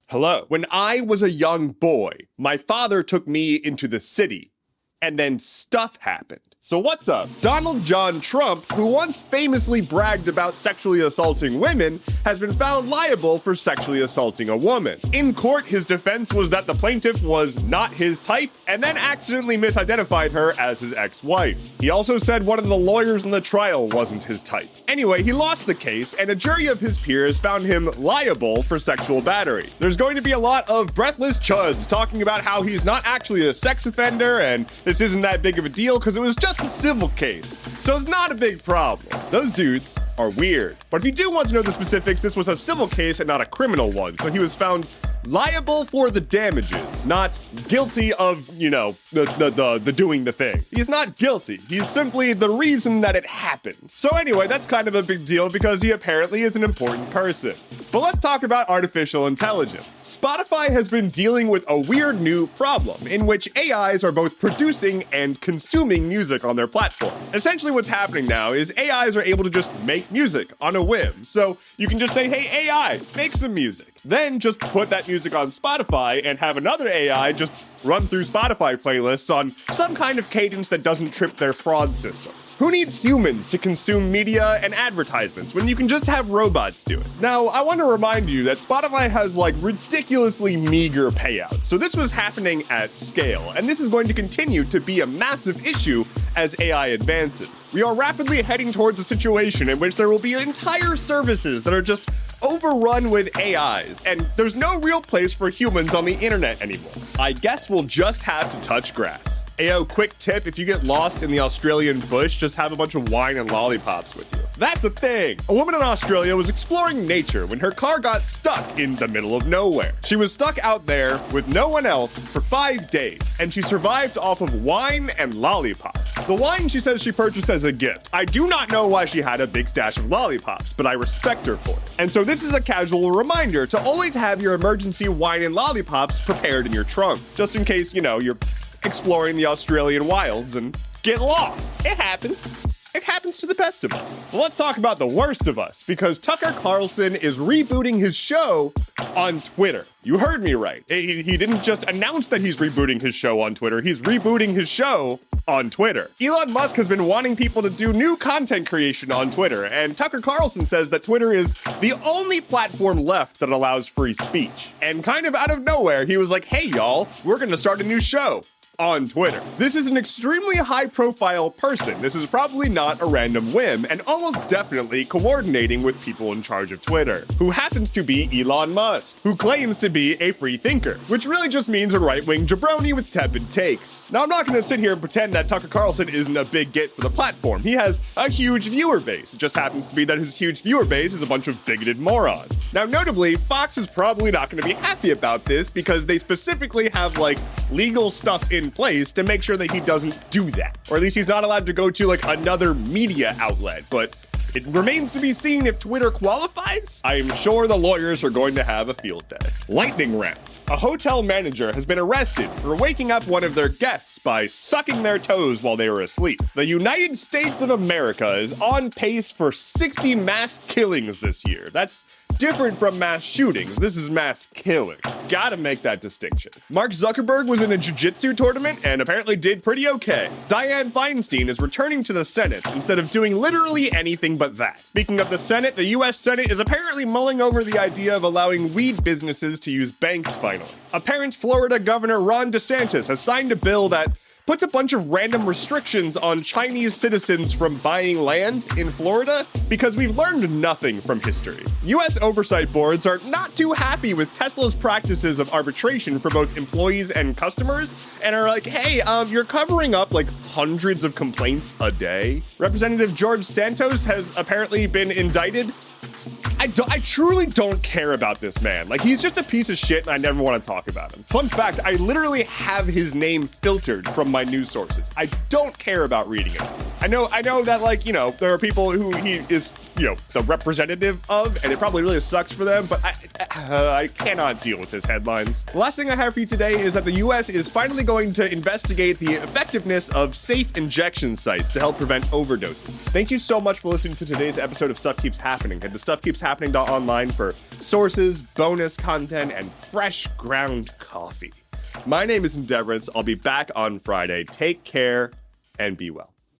Hello. When I was a young boy, my father took me into the city, and then stuff happened. So what's up? Donald John Trump, who once famously bragged about sexually assaulting women, has been found liable for sexually assaulting a woman. In court, his defense was that the plaintiff was not his type, and then accidentally misidentified her as his ex-wife. He also said one of the lawyers in the trial wasn't his type. Anyway, he lost the case, and a jury of his peers found him liable for sexual battery. There's going to be a lot of breathless chuds talking about how he's not actually a sex offender, and this isn't that big of a deal because it was just a civil case, so it's not a big problem. Those dudes are weird. But if you do want to know the specifics, this was a civil case and not a criminal one, so he was found liable for the damages, not guilty of, the doing the thing. He's not guilty. He's simply the reason that it happened. So anyway, that's kind of a big deal because he apparently is an important person. But let's talk about artificial intelligence. Spotify has been dealing with a weird new problem in which AIs are both producing and consuming music on their platform. Essentially what's happening now is AIs are able to just make music on a whim. So you can just say, hey AI, make some music. Then just put that music on Spotify and have another AI just run through Spotify playlists on some kind of cadence that doesn't trip their fraud system. Who needs humans to consume media and advertisements when you can just have robots do it? Now, I want to remind you that Spotify has ridiculously meager payouts, so this was happening at scale, and this is going to continue to be a massive issue as AI advances. We are rapidly heading towards a situation in which there will be entire services that are just overrun with AIs, and there's no real place for humans on the internet anymore. I guess we'll just have to touch grass. Ayo, quick tip, if you get lost in the Australian bush, just have a bunch of wine and lollipops with you. That's a thing! A woman in Australia was exploring nature when her car got stuck in the middle of nowhere. She was stuck out there with no one else for 5 days, and she survived off of wine and lollipops. The wine she says she purchased as a gift. I do not know why she had a big stash of lollipops, but I respect her for it. And so this is a casual reminder to always have your emergency wine and lollipops prepared in your trunk, just in case, you're exploring the Australian wilds and get lost. It happens. It happens to the best of us. Well, let's talk about the worst of us, because Tucker Carlson is rebooting his show on Twitter. You heard me right. He didn't just announce that he's rebooting his show on Twitter. He's rebooting his show on Twitter. Elon Musk has been wanting people to do new content creation on Twitter, and Tucker Carlson says that Twitter is the only platform left that allows free speech. And kind of out of nowhere, he was like, hey y'all, we're gonna start a new show on Twitter. This is an extremely high-profile person. This is probably not a random whim, and almost definitely coordinating with people in charge of Twitter, who happens to be Elon Musk, who claims to be a free thinker, which really just means a right-wing jabroni with tepid takes. Now, I'm not going to sit here and pretend that Tucker Carlson isn't a big get for the platform. He has a huge viewer base. It just happens to be that his huge viewer base is a bunch of bigoted morons. Now, notably, Fox is probably not going to be happy about this because they specifically have, legal stuff in place to make sure that he doesn't do that. Or at least he's not allowed to go to another media outlet, but it remains to be seen if Twitter qualifies. I am sure the lawyers are going to have a field day. Lightning round. A hotel manager has been arrested for waking up one of their guests by sucking their toes while they were asleep. The United States of America is on pace for 60 mass killings this year. That's different from mass shootings. This is mass killing. Gotta make that distinction. Mark Zuckerberg was in a jiu-jitsu tournament and apparently did pretty okay. Dianne Feinstein is returning to the Senate instead of doing literally anything but that. Speaking of the Senate, the US Senate is apparently mulling over the idea of allowing weed businesses to use banks finally. Apparent Florida Governor Ron DeSantis has signed a bill that puts a bunch of random restrictions on Chinese citizens from buying land in Florida because we've learned nothing from history. US oversight boards are not too happy with Tesla's practices of arbitration for both employees and customers and are like, hey, you're covering up hundreds of complaints a day. Representative George Santos has apparently been indicted. I truly don't care about this man. He's just a piece of shit and I never want to talk about him. Fun fact, I literally have his name filtered from my news sources. I don't care about reading it. I know that, like, you know, there are people who he is, you know, the representative of, and it probably really sucks for them, but I cannot deal with his headlines. The last thing I have for you today is that the US is finally going to investigate the effectiveness of safe injection sites to help prevent overdoses. Thank you so much for listening to today's episode of Stuff Keeps Happening. Head to stuffkeepshappening.online for sources, bonus content, and fresh ground coffee. My name is Endeavorance. I'll be back on Friday. Take care and be well.